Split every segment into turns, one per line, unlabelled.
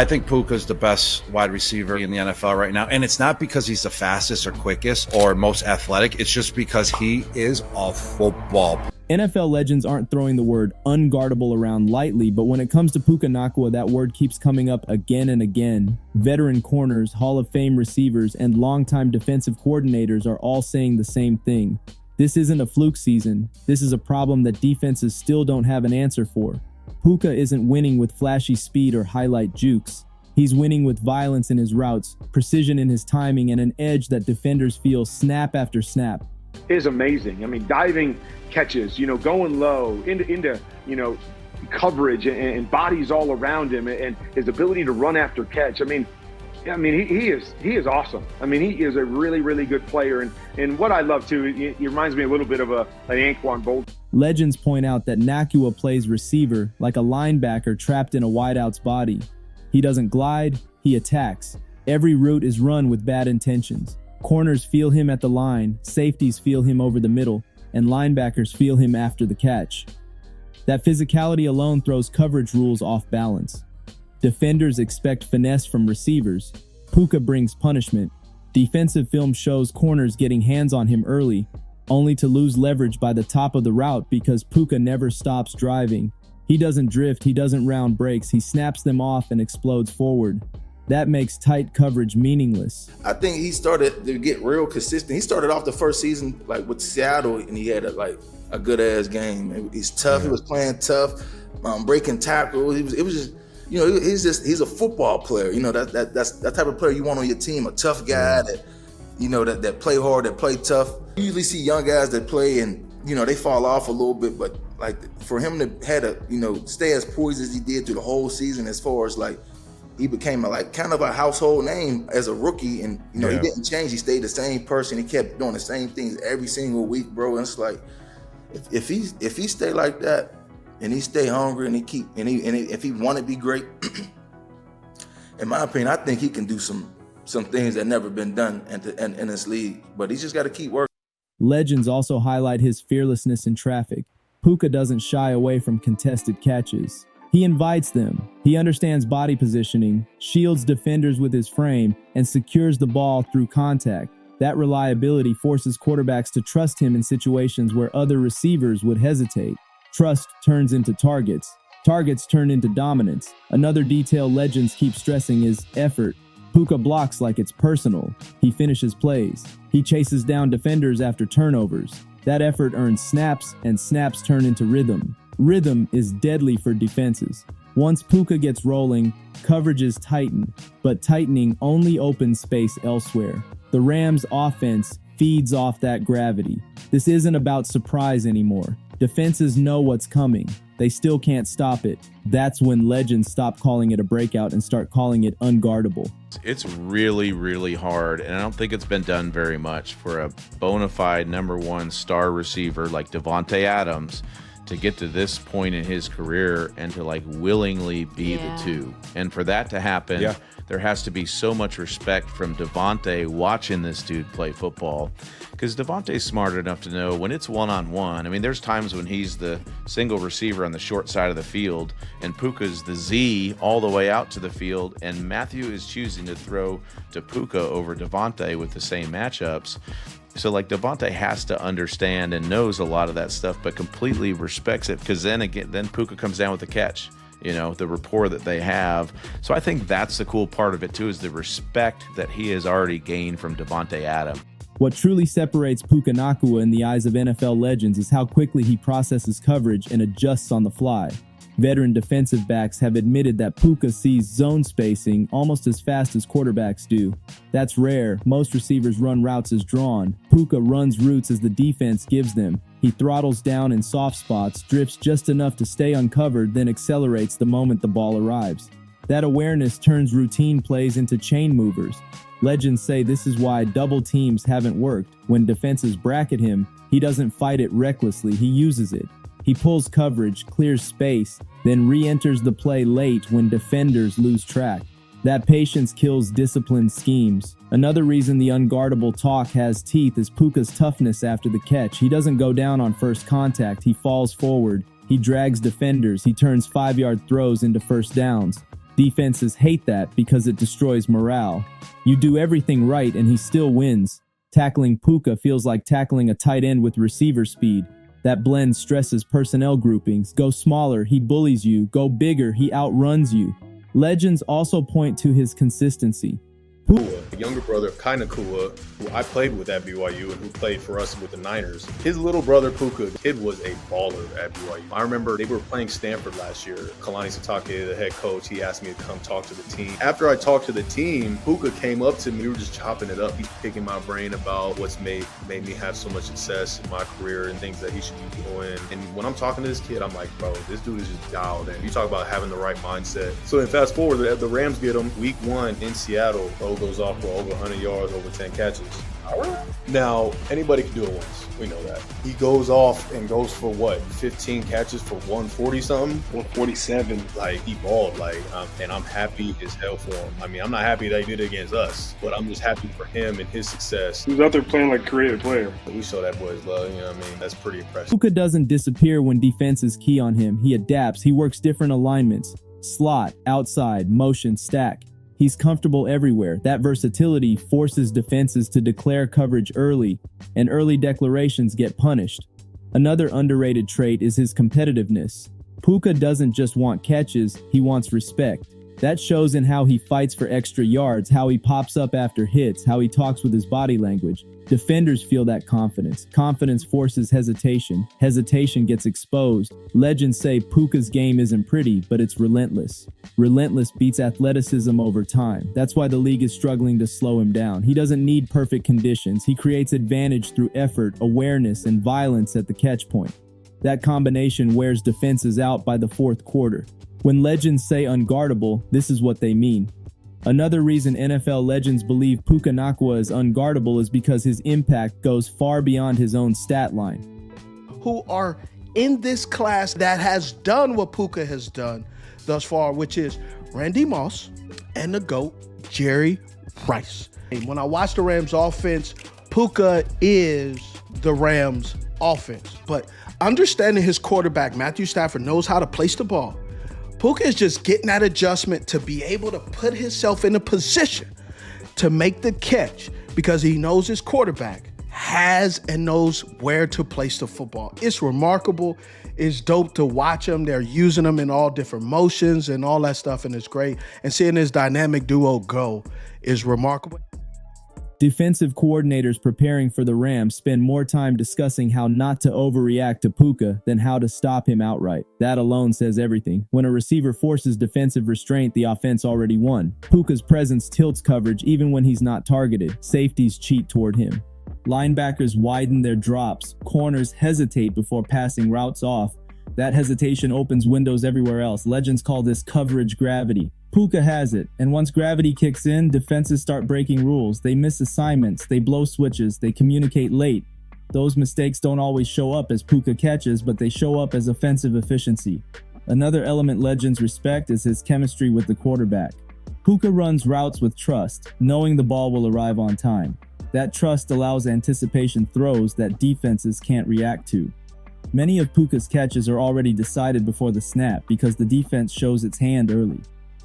I think Puka's the best wide receiver in the NFL right now. And it's not because he's the fastest or quickest or most athletic. It's just because he is a football player.
NFL legends aren't throwing the word unguardable around lightly, but when it comes to Puka Nacua, that word keeps coming up again and again. Veteran corners, Hall of Fame receivers, and longtime defensive coordinators are all saying the same thing. This isn't a fluke season. This is a problem that defenses still don't have an answer for. Puka isn't winning with flashy speed or highlight jukes. He's winning with violence in his routes, precision in his timing, and an edge that defenders feel snap after snap.
Is amazing. I mean, diving catches, going low into coverage and bodies all around him, and his ability to run after catch. I mean, he is awesome. I mean, he is a really, really good player. And what I love too, he reminds me a little bit of an Anquan Bolt.
Legends point out that Nacua plays receiver like a linebacker trapped in a wideout's body. He doesn't glide, he attacks. Every route is run with bad intentions. Corners feel him at the line, safeties feel him over the middle, and linebackers feel him after the catch. That physicality alone throws coverage rules off balance. Defenders expect finesse from receivers. Puka brings punishment. Defensive film shows corners getting hands on him early, only to lose leverage by the top of the route because Puka never stops driving. He doesn't drift, he doesn't round breaks, he snaps them off and explodes forward. That makes tight coverage meaningless.
I think he started to get real consistent. He started off the first season like with Seattle, and he had a good ass game. He's tough. He was playing tough, breaking tackles. It was just, he's a football player. That's that type of player you want on your team. A tough guy that play hard, that play tough. You usually see young guys that play and they fall off a little bit, but like for him to had to stay as poised as he did through the whole season, as far as like. He became kind of a household name as a rookie, and he didn't change. He stayed the same person. He kept doing the same things every single week, bro. And it's like if he stay like that, and he stay hungry, and if he want to be great, in my opinion, I think he can do some things that never been done in this league. But he's just got to keep working.
Legends also highlight his fearlessness in traffic. Puka doesn't shy away from contested catches. He invites them. He understands body positioning, shields defenders with his frame, and secures the ball through contact. That reliability forces quarterbacks to trust him in situations where other receivers would hesitate. Trust turns into targets. Targets turn into dominance. Another detail legends keep stressing is effort. Puka blocks like it's personal. He finishes plays. He chases down defenders after turnovers. That effort earns snaps, and snaps turn into rhythm. Rhythm is deadly for defenses. Once Puka gets rolling, coverages tighten, but tightening only opens space elsewhere. The Rams' offense feeds off that gravity. This isn't about surprise anymore. Defenses know what's coming. They still can't stop it. That's when legends stop calling it a breakout and start calling it unguardable.
It's really, really hard, and I don't think it's been done very much for a bona fide #1 star receiver like Davante Adams to get to this point in his career and to willingly be the two. And for that to happen, there has to be so much respect from Davante watching this dude play football, because Davante's smart enough to know when it's one-on-one. I mean, there's times when he's the single receiver on the short side of the field and Puka's the Z all the way out to the field, and Matthew is choosing to throw to Puka over Davante with the same matchups. So Davante has to understand and knows a lot of that stuff, but completely respects it, because then Puka comes down with the catch, the rapport that they have. So I think that's the cool part of it too, is the respect that he has already gained from Davante Adams.
What truly separates Puka Nacua in the eyes of NFL legends is how quickly he processes coverage and adjusts on the fly. Veteran defensive backs have admitted that Puka sees zone spacing almost as fast as quarterbacks do. That's rare. Most receivers run routes as drawn. Puka runs routes as the defense gives them. He throttles down in soft spots, drifts just enough to stay uncovered, then accelerates the moment the ball arrives. That awareness turns routine plays into chain movers. Legends say this is why double teams haven't worked. When defenses bracket him, he doesn't fight it recklessly, he uses it. He pulls coverage, clears space, then re-enters the play late when defenders lose track. That patience kills disciplined schemes. Another reason the unguardable talk has teeth is Puka's toughness after the catch. He doesn't go down on first contact, he falls forward. He drags defenders, he turns 5-yard throws into first downs. Defenses hate that because it destroys morale. You do everything right and he still wins. Tackling Puka feels like tackling a tight end with receiver speed. That blend stresses personnel groupings. Go smaller, he bullies you. Go bigger, he outruns you. Legends also point to his consistency.
The younger brother of Puka Nacua, who I played with at BYU and who played for us with the Niners. His little brother Puka, kid was a baller at BYU. I remember they were playing Stanford last year. Kalani Sitake, the head coach, he asked me to come talk to the team. After I talked to the team, Puka came up to me. We were just chopping it up. He's picking my brain about what's made me have so much success in my career and things that he should be doing. And when I'm talking to this kid, I'm like, bro, this dude is just dialed in. You talk about having the right mindset. So then fast forward, the Rams get him week 1 in Seattle. Goes off for over 100 yards, over 10 catches. Now, anybody can do it once. We know that. He goes off and goes for what? 15 catches for 140 something?
147.
Like, he balled. And I'm happy as hell for him. I mean, I'm not happy that he did it against us, but I'm just happy for him and his success.
He was out there playing like a creative player.
We show that boy's love, you know what I mean? That's pretty impressive.
Puka doesn't disappear when defenses key on him. He adapts. He works different alignments. Slot, outside, motion, stack. He's comfortable everywhere. That versatility forces defenses to declare coverage early, and early declarations get punished. Another underrated trait is his competitiveness. Puka doesn't just want catches, he wants respect. That shows in how he fights for extra yards, how he pops up after hits, how he talks with his body language. Defenders feel that confidence. Confidence forces hesitation. Hesitation gets exposed. Legends say Puka's game isn't pretty, but it's relentless. Relentless beats athleticism over time. That's why the league is struggling to slow him down. He doesn't need perfect conditions. He creates advantage through effort, awareness, and violence at the catch point. That combination wears defenses out by the fourth quarter. When legends say unguardable, this is what they mean. Another reason NFL legends believe Puka Nacua is unguardable is because his impact goes far beyond his own stat line.
Who are in this class that has done what Puka has done thus far, which is Randy Moss and the GOAT, Jerry Rice. When I watch the Rams offense, Puka is the Rams offense. But understanding his quarterback, Matthew Stafford, knows how to place the ball. Puka is just getting that adjustment to be able to put himself in a position to make the catch because he knows his quarterback has and knows where to place the football. It's remarkable. It's dope to watch them. They're using them in all different motions and all that stuff, and it's great. And seeing this dynamic duo go is remarkable.
Defensive coordinators preparing for the Rams spend more time discussing how not to overreact to Puka than how to stop him outright. That alone says everything. When a receiver forces defensive restraint, the offense already won. Puka's presence tilts coverage even when he's not targeted. Safeties cheat toward him. Linebackers widen their drops. Corners hesitate before passing routes off. That hesitation opens windows everywhere else. Legends call this coverage gravity. Puka has it, and once gravity kicks in, defenses start breaking rules. They miss assignments, they blow switches, they communicate late. Those mistakes don't always show up as Puka catches, but they show up as offensive efficiency. Another element legends respect is his chemistry with the quarterback. Puka runs routes with trust, knowing the ball will arrive on time. That trust allows anticipation throws that defenses can't react to. Many of Puka's catches are already decided before the snap because the defense shows its hand early.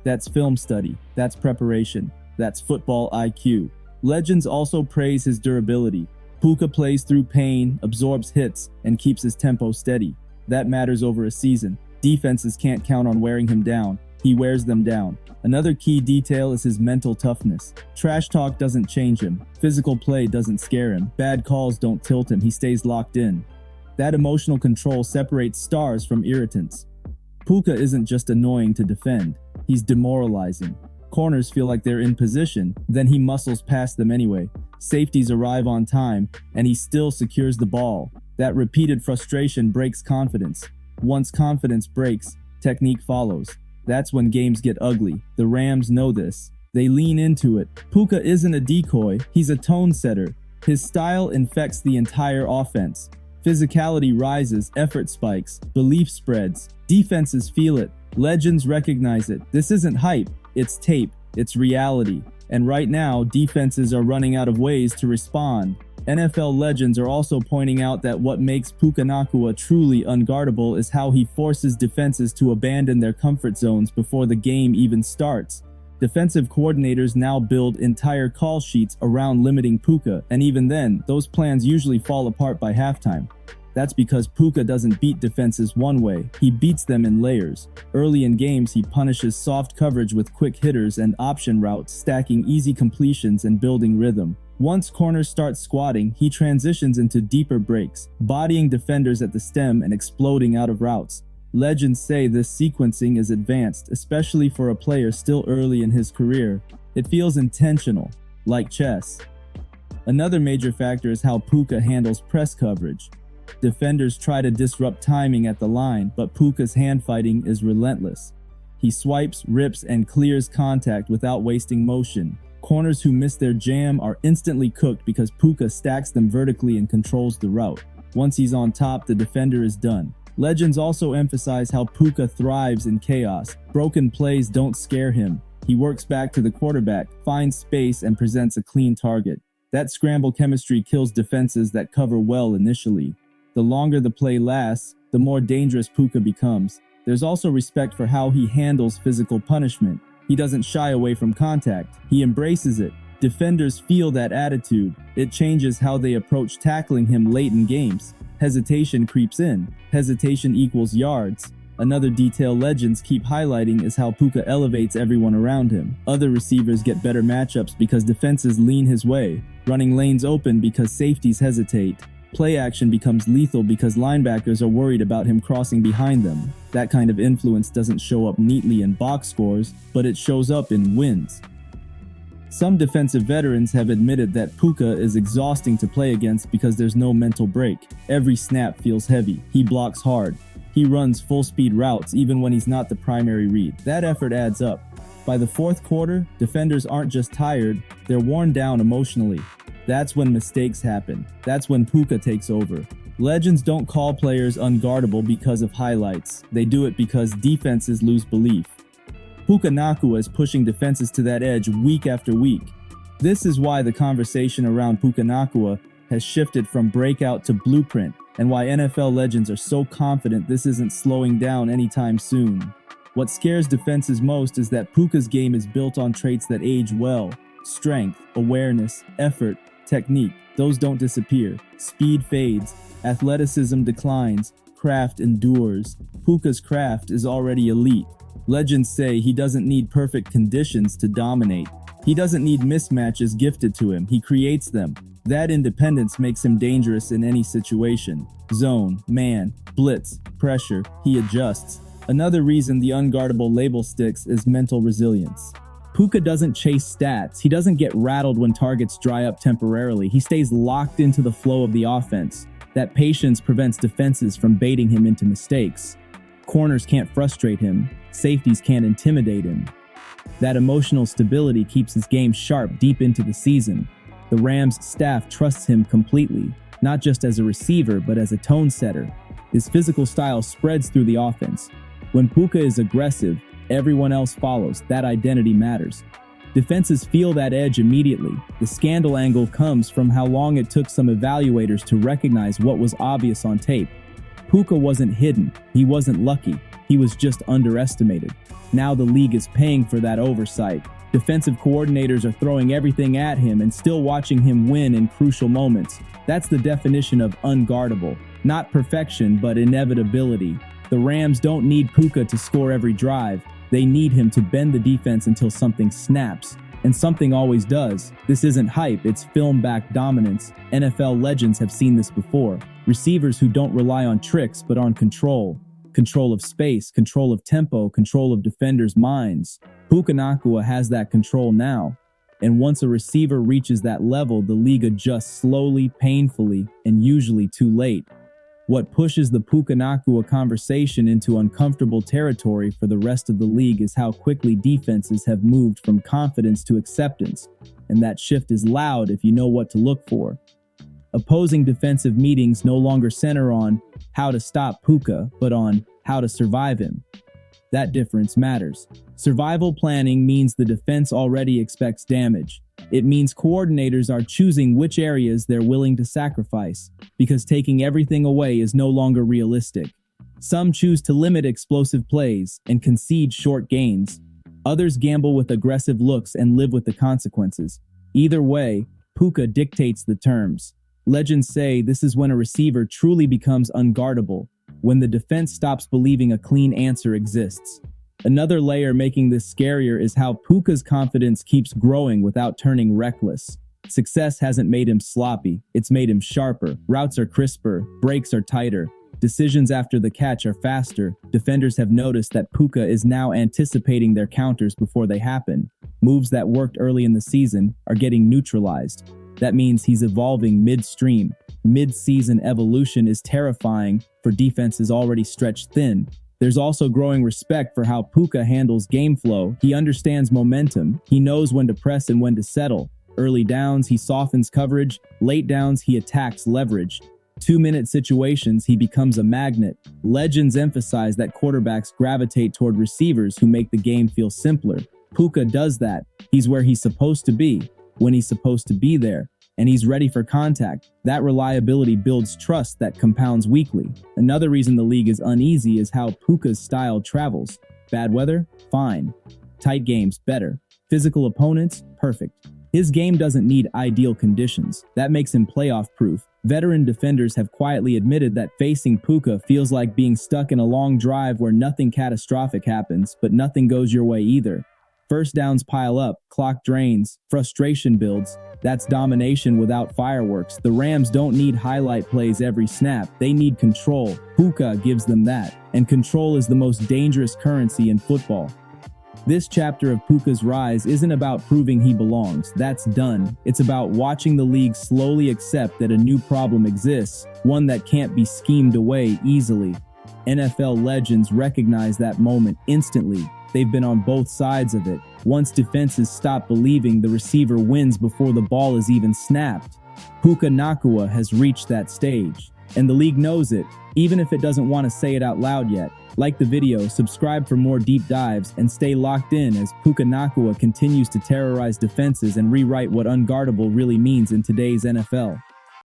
That's film study, that's preparation, that's football IQ. Legends also praise his durability. Puka plays through pain, absorbs hits, and keeps his tempo steady. That matters over a season. Defenses can't count on wearing him down. He wears them down. Another key detail is his mental toughness. Trash talk doesn't change him. Physical play doesn't scare him. Bad calls don't tilt him. He stays locked in. That emotional control separates stars from irritants. Puka isn't just annoying to defend. He's demoralizing. Corners feel like they're in position, then he muscles past them anyway. Safeties arrive on time, and he still secures the ball. That repeated frustration breaks confidence. Once confidence breaks, technique follows. That's when games get ugly. The Rams know this. They lean into it. Puka isn't a decoy, he's a tone setter. His style infects the entire offense. Physicality rises, effort spikes, belief spreads. Defenses feel it. Legends recognize it. This isn't hype, it's tape, it's reality. And right now, defenses are running out of ways to respond. NFL legends are also pointing out that what makes Puka Nacua truly unguardable is how he forces defenses to abandon their comfort zones before the game even starts. Defensive coordinators now build entire call sheets around limiting Puka, and even then, those plans usually fall apart by halftime. That's because Puka doesn't beat defenses one way, he beats them in layers. Early in games, he punishes soft coverage with quick hitters and option routes, stacking easy completions and building rhythm. Once corners start squatting, he transitions into deeper breaks, bodying defenders at the stem and exploding out of routes. Legends say this sequencing is advanced, especially for a player still early in his career. It feels intentional, like chess. Another major factor is how Puka handles press coverage. Defenders try to disrupt timing at the line, but Puka's hand fighting is relentless. He swipes, rips, and clears contact without wasting motion. Corners who miss their jam are instantly cooked because Puka stacks them vertically and controls the route. Once he's on top, the defender is done. Legends also emphasize how Puka thrives in chaos. Broken plays don't scare him. He works back to the quarterback, finds space, and presents a clean target. That scramble chemistry kills defenses that cover well initially. The longer the play lasts, the more dangerous Puka becomes. There's also respect for how he handles physical punishment. He doesn't shy away from contact. He embraces it. Defenders feel that attitude. It changes how they approach tackling him late in games. Hesitation creeps in. Hesitation equals yards. Another detail legends keep highlighting is how Puka elevates everyone around him. Other receivers get better matchups because defenses lean his way. Running lanes open because safeties hesitate. Play action becomes lethal because linebackers are worried about him crossing behind them. That kind of influence doesn't show up neatly in box scores, but it shows up in wins. Some defensive veterans have admitted that Puka is exhausting to play against because there's no mental break. Every snap feels heavy. He blocks hard. He runs full-speed routes even when he's not the primary read. That effort adds up. By the fourth quarter, defenders aren't just tired, they're worn down emotionally. That's when mistakes happen. That's when Puka takes over. Legends don't call players unguardable because of highlights. They do it because defenses lose belief. Puka Nacua is pushing defenses to that edge week after week. This is why the conversation around Puka Nacua has shifted from breakout to blueprint, and why NFL legends are so confident this isn't slowing down anytime soon. What scares defenses most is that Puka's game is built on traits that age well. Strength, awareness, effort, technique, those don't disappear. Speed fades, athleticism declines, craft endures. Puka's craft is already elite. Legends say he doesn't need perfect conditions to dominate. He doesn't need mismatches gifted to him, he creates them. That independence makes him dangerous in any situation. Zone, man, blitz, pressure, he adjusts. Another reason the unguardable label sticks is mental resilience. Puka doesn't chase stats. He doesn't get rattled when targets dry up temporarily. He stays locked into the flow of the offense. That patience prevents defenses from baiting him into mistakes. Corners can't frustrate him. Safeties can't intimidate him. That emotional stability keeps his game sharp deep into the season. The Rams staff trusts him completely, not just as a receiver, but as a tone setter. His physical style spreads through the offense. When Puka is aggressive, everyone else follows. That identity matters. Defenses feel that edge immediately. The scandal angle comes from how long it took some evaluators to recognize what was obvious on tape. Puka wasn't hidden. He wasn't lucky. He was just underestimated. Now the league is paying for that oversight. Defensive coordinators are throwing everything at him and still watching him win in crucial moments. That's the definition of unguardable. Not perfection, but inevitability. The Rams don't need Puka to score every drive. They need him to bend the defense until something snaps. And something always does. This isn't hype, it's film-backed dominance. NFL legends have seen this before. Receivers who don't rely on tricks, but on control. Control of space, control of tempo, control of defenders' minds. Puka Nacua has that control now. And once a receiver reaches that level, the league adjusts slowly, painfully, and usually too late. What pushes the Puka Nacua conversation into uncomfortable territory for the rest of the league is how quickly defenses have moved from confidence to acceptance, and that shift is loud if you know what to look for. Opposing defensive meetings no longer center on how to stop Puka, but on how to survive him. That difference matters. Survival planning means the defense already expects damage. It means coordinators are choosing which areas they're willing to sacrifice, because taking everything away is no longer realistic. Some choose to limit explosive plays and concede short gains. Others gamble with aggressive looks and live with the consequences. Either way, Puka dictates the terms. Legends say this is when a receiver truly becomes unguardable, when the defense stops believing a clean answer exists. Another layer making this scarier is how Puka's confidence keeps growing without turning reckless. Success hasn't made him sloppy, it's made him sharper. Routes are crisper, breaks are tighter. Decisions after the catch are faster. Defenders have noticed that Puka is now anticipating their counters before they happen. Moves that worked early in the season are getting neutralized. That means he's evolving midstream. Mid-season evolution is terrifying for defenses already stretched thin. There's also growing respect for how Puka handles game flow. He understands momentum. He knows when to press and when to settle. Early downs, he softens coverage. Late downs, he attacks leverage. 2-minute situations, he becomes a magnet. Legends emphasize that quarterbacks gravitate toward receivers who make the game feel simpler. Puka does that. He's where he's supposed to be, when he's supposed to be there, and he's ready for contact. That reliability builds trust that compounds weekly. Another reason the league is uneasy is how Puka's style travels. Bad weather? Fine. Tight games? Better. Physical opponents? Perfect. His game doesn't need ideal conditions. That makes him playoff-proof. Veteran defenders have quietly admitted that facing Puka feels like being stuck in a long drive where nothing catastrophic happens, but nothing goes your way either. First downs pile up, clock drains, frustration builds. That's domination without fireworks. The Rams don't need highlight plays every snap. They need control. Puka gives them that. And control is the most dangerous currency in football. This chapter of Puka's rise isn't about proving he belongs. That's done. It's about watching the league slowly accept that a new problem exists, one that can't be schemed away easily. NFL legends recognize that moment instantly. They've been on both sides of it. Once defenses stop believing the receiver wins before the ball is even snapped, Puka Nacua has reached that stage. And the league knows it, even if it doesn't want to say it out loud yet. Like the video, subscribe for more deep dives, and stay locked in as Puka Nacua continues to terrorize defenses and rewrite what unguardable really means in today's NFL.